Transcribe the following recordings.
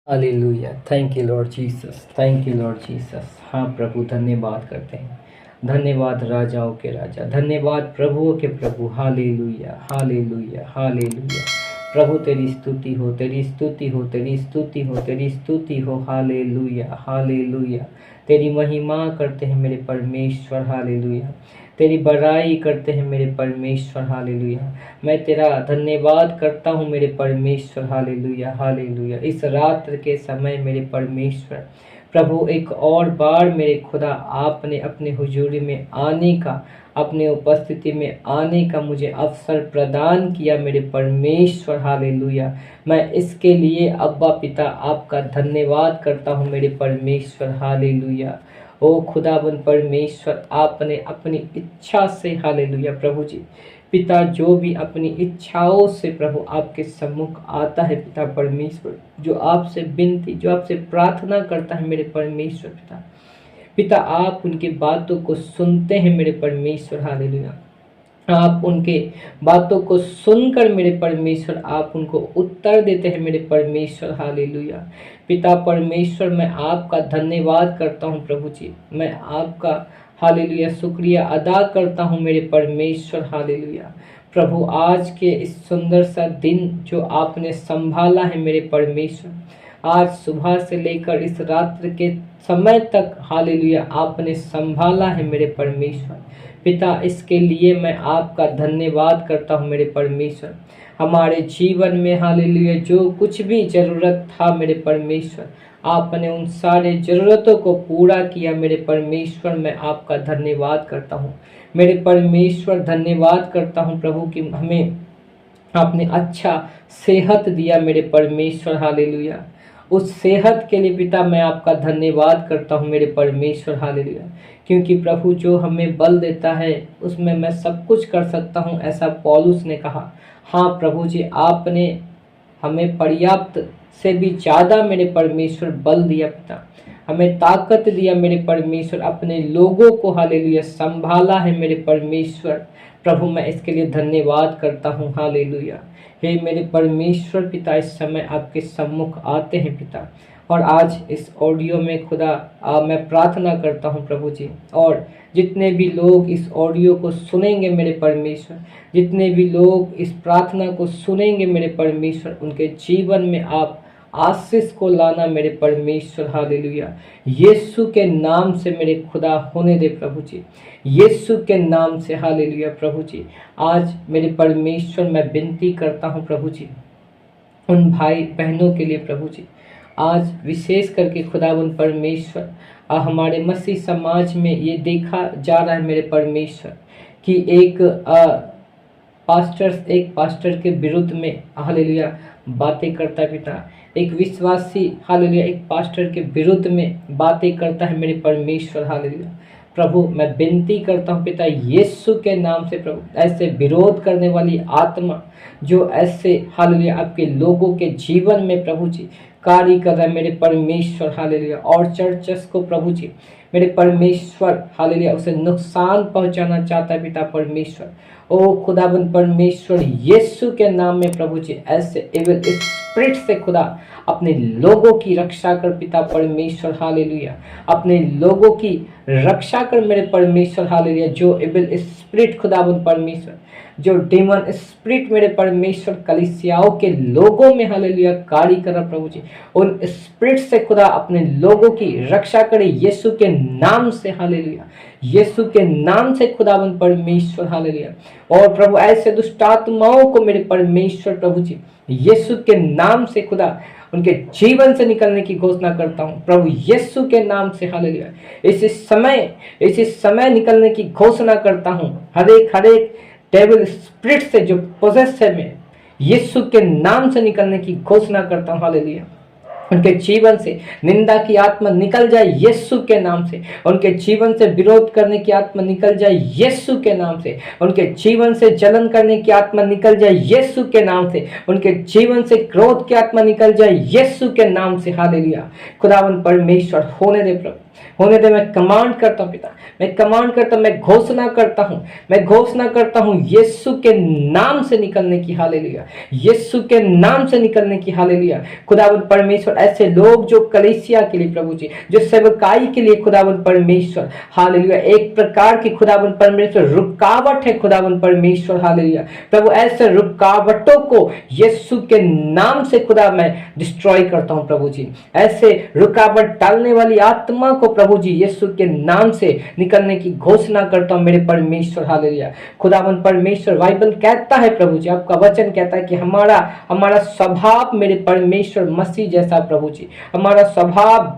Hallelujah. Thank you Lord Jesus, thank you Lord Jesus. हाँ प्रभु, धन्यवाद करते हैं। धन्यवाद राजाओं के राजा, धन्यवाद प्रभुओं के प्रभु। Hallelujah, hallelujah, hallelujah. प्रभु तेरी स्तुति हो, तेरी स्तुति हो, तेरी स्तुति हो, तेरी स्तुति हो। Hallelujah, hallelujah. तेरी महिमा करते हैं मेरे परमेश्वर। हालेलुया। तेरी बड़ाई करते हैं मेरे परमेश्वर। हालेलुया। मैं तेरा धन्यवाद करता हूँ मेरे परमेश्वर। Hallelujah, hallelujah. इस रात्र के समय मेरे परमेश्वर प्रभु, एक और बार मेरे खुदा आपने अपने हुजूरी में आने का, अपने उपस्थिति में आने का मुझे अवसर प्रदान किया मेरे परमेश्वर। हालेलुया। मैं इसके लिए अब्बा पिता आपका धन्यवाद करता हूँ मेरे परमेश्वर। हालेलुया। ओ खुदाबंद परमेश्वर, आपने अपनी इच्छा से, हालेलुया प्रभु जी, पिता जो भी अपनी इच्छाओं से प्रभु आपके सम्मुख आता है पिता परमेश्वर, जो आपसे विनती, जो आपसे प्रार्थना करता है मेरे परमेश्वर पिता, पिता आप उनकी बातों को सुनते हैं मेरे परमेश्वर। हालेलुया। आप उनके बातों को सुनकर मेरे परमेश्वर आप उनको उत्तर देते हैं मेरे परमेश्वर। हालेलुया। पिता परमेश्वर, मैं आपका धन्यवाद करता हूँ प्रभु जी, मैं आपका हालेलुया शुक्रिया अदा करता हूँ मेरे परमेश्वर। हालेलुया। प्रभु, आज के इस सुंदर सा दिन जो आपने संभाला है मेरे परमेश्वर, आज सुबह से लेकर इस रात्र के समय तक हालेलुया आपने संभाला है मेरे परमेश्वर पिता, इसके लिए मैं आपका धन्यवाद करता हूँ मेरे परमेश्वर। हमारे जीवन में हालेलुया जो कुछ भी ज़रूरत था मेरे परमेश्वर, आपने उन सारे ज़रूरतों को पूरा किया मेरे परमेश्वर। मैं आपका धन्यवाद करता हूँ मेरे परमेश्वर, धन्यवाद करता हूँ प्रभु कि हमें आपने अच्छा सेहत दिया मेरे परमेश्वर। हालेलुया। उस सेहत के लिए पिता मैं आपका धन्यवाद करता हूँ मेरे परमेश्वर। हालेलुया। क्योंकि प्रभु जो हमें बल देता है उसमें मैं सब कुछ कर सकता हूँ, ऐसा पौलुस ने कहा। हाँ प्रभु जी, आपने हमें पर्याप्त से भी ज़्यादा मेरे परमेश्वर बल दिया पिता, हमें ताकत दिया मेरे परमेश्वर, अपने लोगों को हालेलुया संभाला है मेरे परमेश्वर। प्रभु मैं इसके लिए धन्यवाद करता हूँ। हालेलुया। हे मेरे परमेश्वर पिता, इस समय आपके सम्मुख आते हैं पिता, और आज इस ऑडियो में खुदा मैं प्रार्थना करता हूँ प्रभु जी, और जितने भी लोग इस ऑडियो को सुनेंगे मेरे परमेश्वर, जितने भी लोग इस प्रार्थना को सुनेंगे मेरे परमेश्वर, उनके जीवन में आप आशीष को लाना मेरे परमेश्वर। हालेलुया। यीशु के नाम से मेरे खुदा होने दे प्रभु जी, यीशु के नाम से। हालेलुया प्रभु जी। आज मेरे परमेश्वर मैं विनती करता हूँ प्रभु जी उन भाई बहनों के लिए प्रभु जी, आज विशेष करके खुदावंद परमेश्वर, हमारे मसीह समाज में ये देखा जा रहा है मेरे परमेश्वर कि एक पास्टर के विरुद्ध में हालेलुया बातें करता है पिता, एक विश्वासी हालेलुया एक पास्टर के विरुद्ध में बातें करता है मेरे परमेश्वर। हालेलुया प्रभु मैं विनती करता हूँ पिता यीशु के नाम से प्रभु, ऐसे विरोध करने वाली आत्मा जो ऐसे हालेलुया आपके लोगों के जीवन में प्रभु जी कार्य कर रहा है मेरे परमेश्वर। हालेलुया। और चर्चस को प्रभु जी मेरे परमेश्वर हालेलुया उसे नुकसान पहुंचाना चाहता है पिता परमेश्वर। ओ खुदाबंद परमेश्वर, यीशु के नाम में प्रभु जी ऐसे एविल स्पिरिट से खुदा अपने लोगों की रक्षा कर पिता परमेश्वर। हालेलुया। अपने लोगों की रक्षा कर मेरे परमेश्वर। हालेलुया। जो एविल स्पिरिट खुदाबंद परमेश्वर, जो डीमन स्पिरिट मेरे परमेश्वर कलीसियाओं के लोगों में हालेलुया कार्य कर रहा प्रभु जी, उन स्पिरिट से खुदा अपने लोगों की रक्षा करे यीशु के नाम से। हालेलुया। यीशु के नाम से खुदाबंद परमेश्वर। हालेलुया। और प्रभु ऐसे दुष्ट आत्माओं को मेरे परमेश्वर प्रभु जी यीशु के नाम से खुदा उनके जीवन से निकलने की घोषणा करता हूँ प्रभु यीशु के नाम से। हालेलुया। इसी समय निकलने की घोषणा करता हूँ हर एक डेविल स्पिरिट से जो पोजेस है मैं यीशु के नाम से निकलने की घोषणा करता हूँ। हालेलुया। उनके जीवन से निंदा की आत्मा निकल जाए यीशु के नाम से, उनके जीवन से विरोध करने की आत्मा निकल जाए यीशु के नाम से, उनके जीवन से जलन करने की आत्मा निकल जाए यीशु के नाम से, उनके जीवन से क्रोध की आत्मा निकल जाए यीशु के नाम से। हालेलुया। खुदावन परमेश्वर होने दे प्रभु, होने दे। मैं कमांड करता हूँ पिता, मैं कमांड करता हूँ, मैं घोषणा करता हूँ यीशु के नाम से निकलने की। हालेलुया। यीशु के नाम से निकलने की। हालेलुया। खुदावंद परमेश्वर ऐसे लोग जो कलीसिया के लिए प्रभु जी, जो सेवकाई के लिए खुदावन परमेश्वर हालेलुया एक प्रकार की खुदावन परमेश्वर रुकावट है खुदावन परमेश्वर हालेलुया प्रभु, ऐसे रुकावटों को यीशु के नाम से खुदा मैं डिस्ट्रॉय करता हूं प्रभु जी। ऐसे रुकावट डालने वाली आत्मा को प्रभु जी यीशु के नाम से निकलने की घोषणा करता हूं मेरे परमेश्वर हालेलुया। खुदावन परमेश्वर बाइबल कहता है प्रभु जी, आपका वचन कहता है कि हमारा स्वभाव मेरे परमेश्वर मसीह जैसा प्रभु जी, हमारा स्वभाव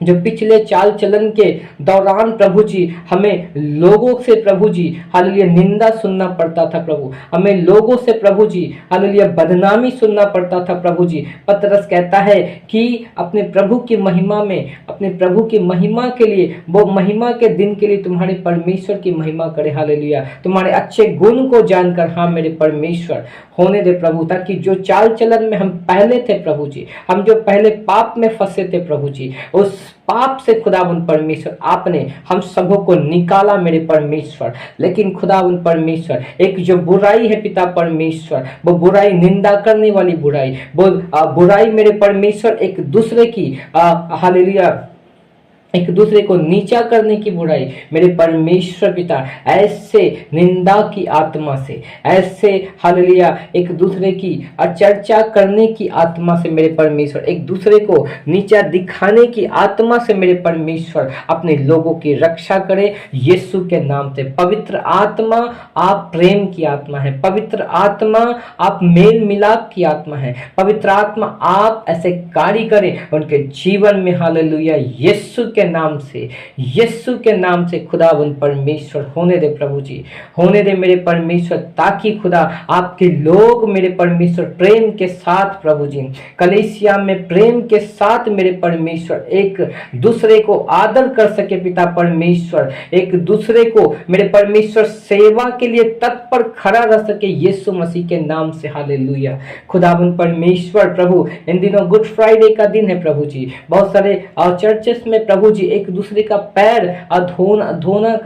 जो पिछले चाल चलन के दौरान प्रभु जी हमें लोगों से प्रभु जी हालेलुया निंदा सुनना पड़ता था प्रभु, हमें लोगों से प्रभु जी हालेलुया बदनामी सुनना पड़ता था प्रभु जी। पतरस कहता है कि अपने प्रभु की महिमा में, अपने प्रभु की महिमा के लिए, वो महिमा के दिन के लिए तुम्हारे परमेश्वर की महिमा करे हालेलुया, तुम्हारे अच्छे गुण को जानकर हाँ मेरे परमेश्वर होने दे प्रभु, ताकि जो चाल चलन में हम पहले थे प्रभु जी, हम जो पहले पाप में फंसे थे प्रभु जी, उस पाप से खुदावन परमेश्वर आपने हम सबों को निकाला मेरे परमेश्वर। लेकिन खुदावन परमेश्वर एक जो बुराई है पिता परमेश्वर, वो बुराई निंदा करने वाली बुराई, वो बुराई मेरे परमेश्वर एक दूसरे की हालेलुया एक दूसरे को नीचा करने की बुराई मेरे परमेश्वर पिता, ऐसे निंदा की आत्मा से, ऐसे हालेलुया एक दूसरे की चर्चा करने की आत्मा से मेरे परमेश्वर, एक दूसरे को नीचा दिखाने की आत्मा से मेरे परमेश्वर अपने लोगों की रक्षा करे यीशु के नाम से। पवित्र आत्मा आप प्रेम की आत्मा है, पवित्र आत्मा आप मेल मिलाप की आत्मा है, पवित्र आत्मा आप ऐसे कार्य करें उनके जीवन में हालेलुया यीशु के नाम से, यीशु के नाम से खुदावन परमेश्वर होने दे प्रभु जी, होने दे मेरे परमेश्वर, ताकि खुदा आपके लोग मेरे परमेश्वर प्रेम के साथ प्रभु जी कलीसिया में प्रेम के साथ मेरे परमेश्वर एक दूसरे को आदर कर सके पिता परमेश्वर, एक दूसरे को मेरे परमेश्वर सेवा के लिए तत्पर खड़ा रह सके यीशु मसीह के नाम से हालेलुया। खुदावन परमेश्वर प्रभु इन दिनों गुड फ्राइडे का दिन है प्रभु जी, बहुत सारे चर्चेस में प्रभु जी एक दूसरे का पैर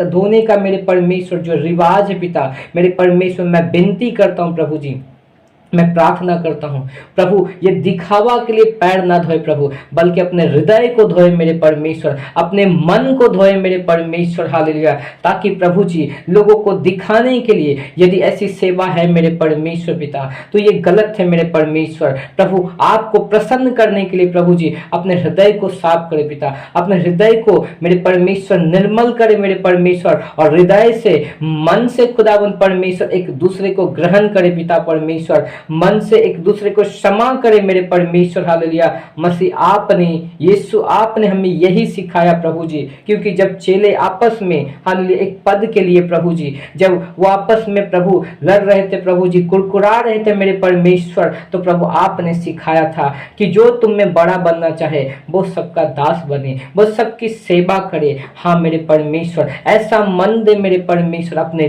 धोने का मेरे परमेश्वर जो रिवाज है पिता मेरे परमेश्वर, मैं विनती करता हूं प्रभु जी, मैं प्रार्थना करता हूं प्रभु ये दिखावा के लिए पैर ना धोए प्रभु, बल्कि अपने हृदय को धोए मेरे परमेश्वर, अपने मन को धोए मेरे परमेश्वर हालेलुया, ताकि प्रभु जी लोगों को दिखाने के लिए यदि ऐसी सेवा है मेरे परमेश्वर पिता तो ये गलत है मेरे परमेश्वर। प्रभु आपको प्रसन्न करने के लिए प्रभु जी अपने हृदय को साफ करे पिता, अपने हृदय को मेरे परमेश्वर निर्मल करे मेरे परमेश्वर, और हृदय से मन से खुदावन परमेश्वर एक दूसरे को ग्रहण करे पिता परमेश्वर, मन से एक दूसरे को क्षमा करे मेरे परमेश्वर हालेलुया। मसीह आपने यीशु आपने हमें यही सिखाया प्रभु जी, क्योंकि जब चेले आपस में हालेलुया एक पद के लिए प्रभु जी जब वो आपस में प्रभु लड़ रहे थे प्रभु जी, कुरकुरा रहे थे मेरे परमेश्वर, तो प्रभु आपने सिखाया था कि जो तुम में बड़ा बनना चाहे वो सबका दास बने, वो सबकी सेवा करे। हाँ मेरे परमेश्वर ऐसा मन दे मेरे परमेश्वर, अपने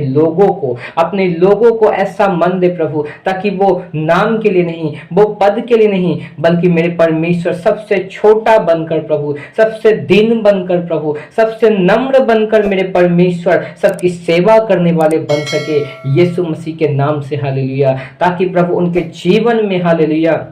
लोगों को ऐसा मन दे प्रभु, ताकि वो नाम के लिए नहीं, वो पद के लिए नहीं, बल्कि मेरे परमेश्वर सबसे छोटा बनकर प्रभु, सबसे दीन बनकर प्रभु, सबसे नम्र बनकर मेरे परमेश्वर सबकी सेवा करने वाले बन सके यीशु मसीह के नाम से हालेलुया, ताकि प्रभु उनके जीवन में हालेलुया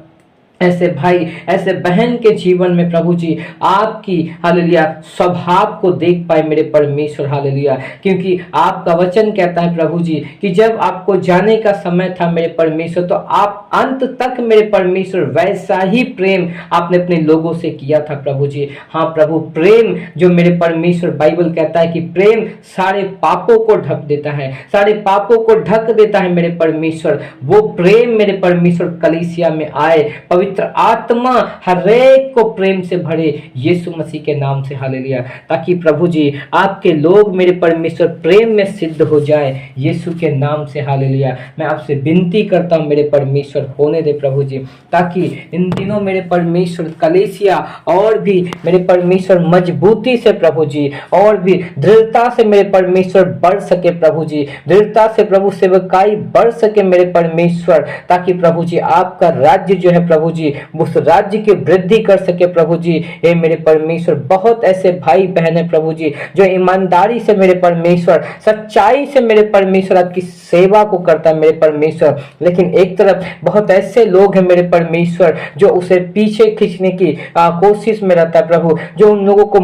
ऐसे भाई ऐसे बहन के जीवन में प्रभु जी आपकी हालेलुया स्वभाव को देख पाए मेरे परमेश्वर हालेलुया, क्योंकि आपका वचन कहता है प्रभु जी कि जब आपको जाने का समय था मेरे परमेश्वर तो आप अंत तक मेरे परमेश्वर वैसा ही प्रेम आपने अपने लोगों से किया था प्रभु जी। हाँ प्रभु प्रेम जो मेरे परमेश्वर बाइबल कहता है कि प्रेम सारे पापों को ढक देता है, सारे पापों को ढक देता है मेरे परमेश्वर, वो प्रेम मेरे परमेश्वर कलीसिया में आए, पवित्र आत्मा हर एक को प्रेम से भरे यीशु मसीह के नाम से हालेलुया, ताकि प्रभु जी आपके लोग मेरे परमेश्वर प्रेम में सिद्ध हो जाए यीशु के नाम से हालेलुया। मैं आपसे विनती करता हूं मेरे परमेश्वर होने दे प्रभु जी, ताकि इन दिनों मेरे परमेश्वर कलीसिया और भी मेरे परमेश्वर मजबूती से प्रभु जी और भी दृढ़ता से मेरे परमेश्वर बढ़ सके प्रभु जी, दृढ़ता से प्रभु सेवकाई बढ़ सके मेरे परमेश्वर, ताकि प्रभु जी आपका राज्य जो है प्रभु जी उस राज्य की वृद्धि कर सके प्रभु जी। हे मेरे परमेश्वर, बहुत ऐसे भाई बहन है प्रभु जी जो ईमानदारी से मेरे परमेश्वर, सच्चाई से मेरे परमेश्वर आपकी सेवा को करता है मेरे परमेश्वर, लेकिन एक तरफ बहुत ऐसे लोग हैं मेरे परमेश्वर जो उसे पीछे खींचने की कोशिश में रहता है प्रभु, जो उन लोगों को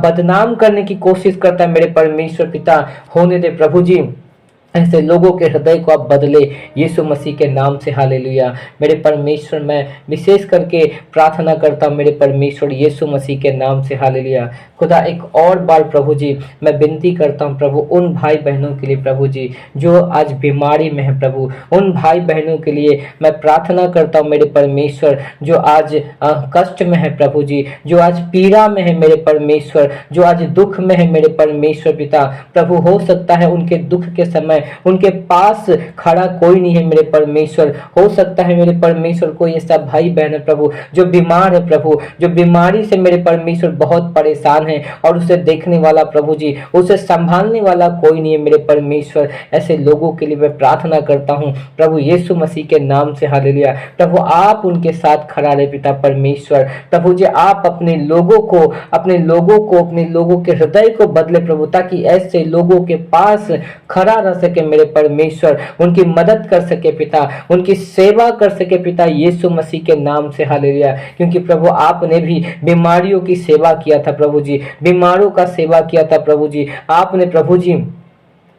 बदनाम करने की कोशिश करता है मेरे परमेश्वर पिता। होने दे प्रभु जी, ऐसे लोगों के हृदय को आप बदले यीशु मसीह के नाम से। हालेलुया। मेरे परमेश्वर, मैं विशेष करके प्रार्थना करता हूँ मेरे परमेश्वर यीशु मसीह के नाम से। हालेलुया। खुदा एक और बार प्रभु जी मैं विनती करता हूँ प्रभु उन भाई बहनों के लिए प्रभु जी जो आज बीमारी में है प्रभु, उन भाई बहनों के लिए मैं प्रार्थना करता हूँ मेरे परमेश्वर जो आज कष्ट में है प्रभु जी, जो आज पीड़ा में है मेरे परमेश्वर, जो आज दुख में है मेरे परमेश्वर पिता। प्रभु हो सकता है उनके दुख के समय उनके पास खड़ा कोई नहीं है मेरे परमेश्वर, हो सकता है मेरे परमेश्वर कोई ऐसा भाई बहन है प्रभु जो बीमार है प्रभु, जो बीमारी से मेरे परमेश्वर बहुत परेशान है और उसे देखने वाला प्रभु जी, उसे संभालने वाला कोई नहीं है मेरे परमेश्वर। ऐसे लोगों के लिए मैं प्रार्थना करता हूँ प्रभु यीशु मसीह के नाम से। हालेलुया। प्रभु आप उनके साथ खड़ा रहे पिता परमेश्वर। प्रभु जी आप अपने लोगों को, अपने लोगों के हृदय को बदले प्रभु, ताकि ऐसे लोगों के पास खड़ा रह सके मेरे परमेश्वर, उनकी मदद कर सके पिता, उनकी सेवा कर सके पिता यीशु मसीह के नाम से। हालेलुया। क्योंकि प्रभु आपने भी बीमारियों की सेवा किया था प्रभु जी, बीमारों का सेवा किया था प्रभु जी। आपने प्रभु जी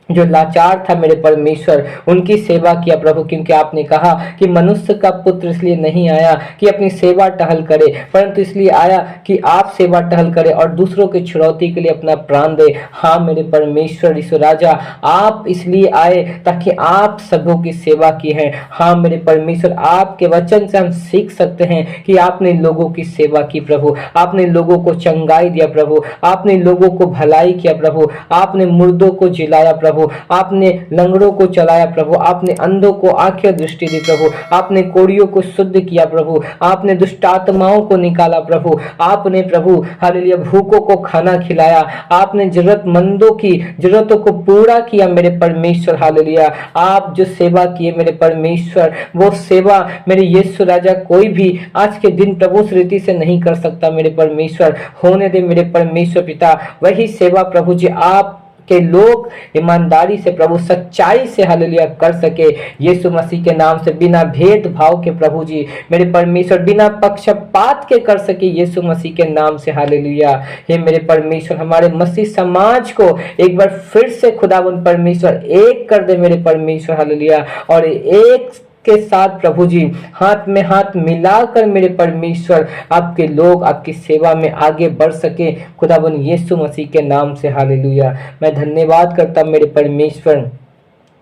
जो लाचार था मेरे परमेश्वर उनकी सेवा किया प्रभु, क्योंकि आपने कहा कि मनुष्य का पुत्र इसलिए नहीं आया कि अपनी सेवा टहल करे, परंतु इसलिए आया कि आप सेवा टहल करे और दूसरों की छुड़ौती के लिए अपना प्राण दे। हाँ मेरे परमेश्वर यीशु राजा, आप इसलिए आए ताकि आप सबों की सेवा की है। हाँ मेरे परमेश्वर, आपके वचन से हम सीख सकते हैं कि आपने लोगों की सेवा की प्रभु, आपने लोगों को चंगाई दिया प्रभु, आपने लोगों को भलाई किया प्रभु, आपने मुर्दों को जिलाया प्रभु, आपने लंगड़ों को चलाया प्रभु, आपने अंधों को आंखें दृष्टि दी प्रभु, आपने कोढ़ियों को शुद्ध किया प्रभु, आपने दुष्ट आत्माओं को निकाला प्रभु, आपने प्रभु हालेलुया भूखों को खाना खिलाया, आपने जरूरतमंदों की जरूरतों को पूरा किया मेरे परमेश्वर। हालेलुया। आप जो सेवा किए मेरे परमेश्वर, वो सेवा मेरे यीशु राजा कोई भी आज के दिन प्रभु उस रीति से नहीं कर सकता मेरे परमेश्वर। होने दे मेरे परमेश्वर पिता वही सेवा प्रभु जी आप के लोग ईमानदारी से प्रभु, सच्चाई से हालेलुया कर सके यीशु मसीह के नाम से, बिना भेदभाव के प्रभु जी मेरे परमेश्वर, बिना पक्षपात के कर सके यीशु मसीह के नाम से। हालेलुया। हे मेरे परमेश्वर, हमारे मसीह समाज को एक बार फिर से खुदावंद परमेश्वर एक कर दे मेरे परमेश्वर। हालेलुया। और एक के साथ प्रभु जी हाथ में हाथ मिलाकर मेरे परमेश्वर आपके लोग आपकी सेवा में आगे बढ़ सके खुदावन यीशु मसीह के नाम से। हालेलुया। मैं धन्यवाद करता हूं मेरे परमेश्वर,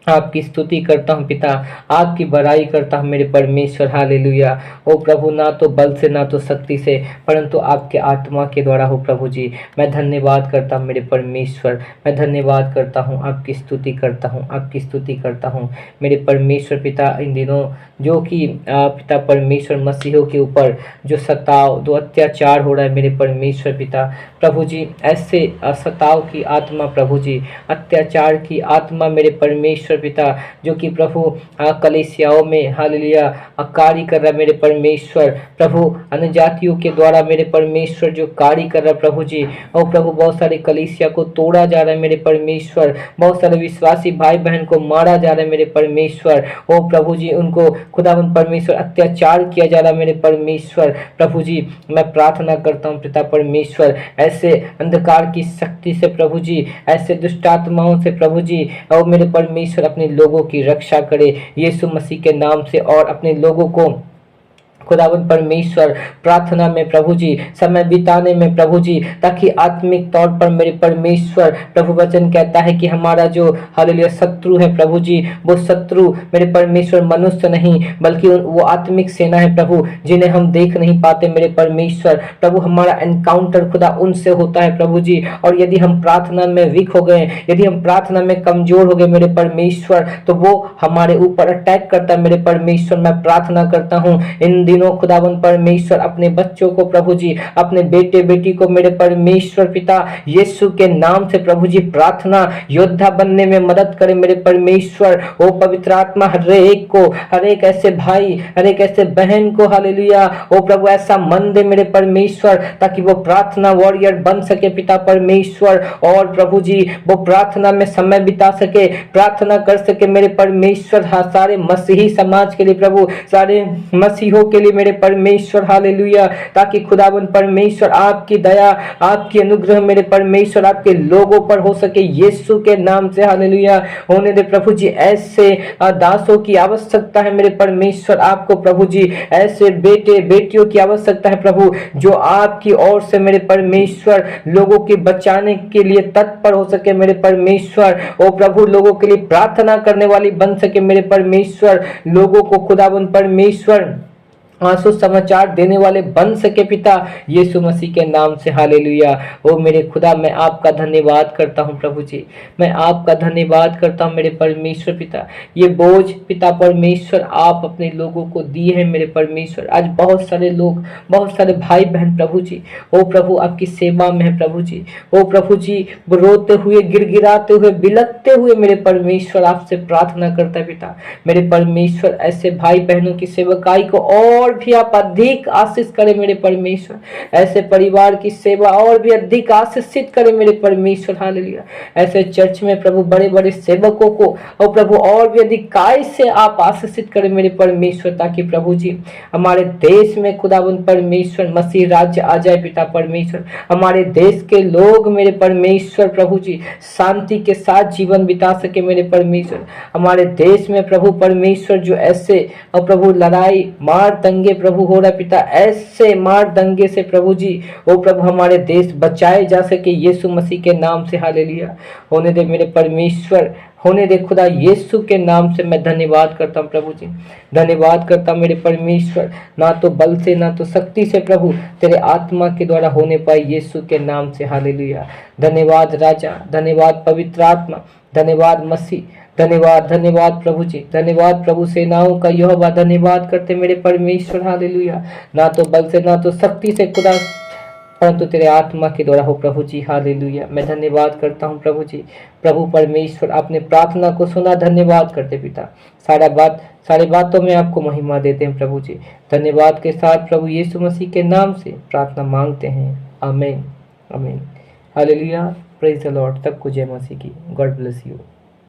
आपकी स्तुति करता हूँ पिता, आपकी बड़ाई करता हूँ मेरे परमेश्वर। हालेलुया। ओ प्रभु, ना तो बल से ना तो शक्ति से परंतु आपके आत्मा के द्वारा हो प्रभु जी। मैं धन्यवाद करता हूँ मेरे परमेश्वर, मैं धन्यवाद करता हूँ, आपकी स्तुति करता हूँ, आपकी स्तुति करता हूँ मेरे परमेश्वर पिता। इन दिनों जो कि पिता परमेश्वर मसीहों के ऊपर जो सताव, जो अत्याचार हो रहा है मेरे परमेश्वर पिता, प्रभु जी ऐसे सताव की आत्मा प्रभु जी, अत्याचार की आत्मा मेरे परमेश्वर पिता, जो कि प्रभु कलीसियाओं में हालेलुया कार्य कर रहा है मेरे परमेश्वर, प्रभु अन्य जातियों के द्वारा मेरे परमेश्वर जो कार्य कर रहा है प्रभु जी। और प्रभु बहुत सारे कलीसिया को तोड़ा जा रहा है मेरे परमेश्वर, बहुत सारे विश्वासी भाई बहन को मारा जा रहा है मेरे परमेश्वर। ओ प्रभु जी उनको खुदावंद परमेश्वर अत्याचार किया जा रहा है मेरे परमेश्वर। प्रभु जी मैं प्रार्थना करता हूँ पिता परमेश्वर, ऐसे अंधकार की शक्ति से प्रभु जी, ऐसे दुष्ट आत्माओं से प्रभु जी, और मेरे परमेश्वर अपने लोगों की रक्षा करे यीशु मसीह के नाम से, और अपने लोगों को खुदावंद परमेश्वर प्रार्थना में प्रभु जी समय बिताने में प्रभु जी, ताकि आत्मिक तौर पर मेरे परमेश्वर प्रभु वचन कहता है कि हमारा जो हालेलुया शत्रु है प्रभु जी, वो शत्रु मेरे परमेश्वर मनुष्य नहीं बल्कि वो आत्मिक सेना है प्रभु, जिन्हें हम देख नहीं पाते मेरे परमेश्वर। प्रभु हमारा एनकाउंटर खुदा उनसे होता है प्रभु जी, और यदि हम प्रार्थना में वीक हो गए, यदि हम प्रार्थना में कमजोर हो गए मेरे परमेश्वर, तो वो हमारे ऊपर अटैक करता है मेरे परमेश्वर। मैं प्रार्थना करता हूँ इन दिनों खुदावन परमेश्वर अपने बच्चों को प्रभु जी, अपने बेटे बेटी को मेरे परमेश्वर पिता यीशु के नाम से प्रभु जी प्रार्थना योद्धा बनने में मदद करे मेरे परमेश्वर। ओ पवित्र आत्मा हर एक को, हर एक ऐसे भाई, हर एक ऐसे बहन को हालेलुया ओ प्रभु ऐसा मन दे मेरे परमेश्वर, ताकि वो प्रार्थना वॉरियर बन सके पिता परमेश्वर। और प्रभु जी वो प्रार्थना में समय बिता सके, प्रार्थना कर सके मेरे परमेश्वर। हाँ, सारे मसीही समाज के लिए प्रभु, सारे मसीहों के लिए मेरे परमेश्वर हालेलुया, ताकि खुदावन परमेश्वर आपकी दया, आपकी अनुग्रह मेरे परमेश्वर आपके लोगों पर हो सके यीशु के नाम से हालेलुया। होने दे प्रभु जी, ऐसे दासों की आवश्यकता है मेरे परमेश्वर आपको प्रभु जी, ऐसे बेटे बेटियों की आवश्यकता है प्रभु, जो आपकी ओर से मेरे परमेश्वर लोगों की बचाने के लिए तत्पर हो सके मेरे परमेश्वर। ओ प्रभु, लोगों के लिए प्रार्थना करने वाली बन सके मेरे परमेश्वर, लोगों को खुदावन परमेश्वर आंसू समाचार देने वाले बन सके पिता यीशु मसीह के नाम से हालेलुया। ओ मेरे खुदा, मैं आपका धन्यवाद करता हूँ प्रभु जी, मैं आपका धन्यवाद करता हूँ मेरे परमेश्वर पिता। ये बोझ पिता परमेश्वर आप अपने लोगों को दिए हैं मेरे परमेश्वर। आज बहुत सारे लोग, बहुत सारे भाई बहन प्रभु जी, ओ प्रभु आपकी सेवा में है प्रभु जी। ओ प्रभु जी, रोते हुए, गिड़गिड़ाते हुए, बिलखते हुए मेरे परमेश्वर आपसे प्रार्थना करता है पिता मेरे परमेश्वर। ऐसे भाई बहनों की सेवकाई को और भी आप अधिक आशीष करें मेरे परमेश्वर, ऐसे परिवार की सेवा और भी अधिक आशीषित करें मेरे परमेश्वर हालेलुया। ऐसे चर्च में प्रभु बड़े बड़े सेवकों को और प्रभु और भी अधिक काय से आप आशीषित करें मेरे परमेश्वर, ताकि प्रभु जी हमारे देश में खुदावन परमेश्वर मसीह राज्य आ जाए पिता परमेश्वर। हमारे देश के लोग मेरे परमेश्वर प्रभु जी शांति के साथ जीवन बिता सके मेरे परमेश्वर। हमारे देश में प्रभु परमेश्वर जो ऐसे और प्रभु लड़ाई मार दंगे प्रभु हो रहा पिता, ऐसे मार दंगे से प्रभु जी ओ प्रभु हमारे देश बचाए जा सके यीशु मसीह के नाम से हालेलुया। होने दे मेरे परमेश्वर, होने दे खुदा यीशु के नाम से। मैं धन्यवाद करता हूँ प्रभु जी, धन्यवाद करता हूँ मेरे परमेश्वर। ना तो बल से ना तो शक्ति से प्रभु, तेरे आत्मा के द्वारा होने पाए यीशु के नाम से हालेलुया। धन्यवाद राजा, धन्यवाद पवित्र आत्मा, धन्यवाद मसीह, धन्यवाद धन्यवाद प्रभु जी, धन्यवाद प्रभु सेनाओं का यहोवा। धन्यवाद करते मेरे परमेश्वर हालेलुया। ना तो बल से ना तो शक्ति से खुदा, परंतु तेरे आत्मा के द्वारा हो प्रभु जी हालेलुया। मैं धन्यवाद करता हूँ प्रभु जी। प्रभु परमेश्वर आपने प्रार्थना को सुना, धन्यवाद करते पिता। सारे बातों में आपको महिमा देते हैं प्रभु जी। धन्यवाद के साथ प्रभु यीशु मसीह के नाम से प्रार्थना मांगते हैं, आमीन आमीन हालेलुया। Praise the Lord. सबको जय मसीह की। God bless you.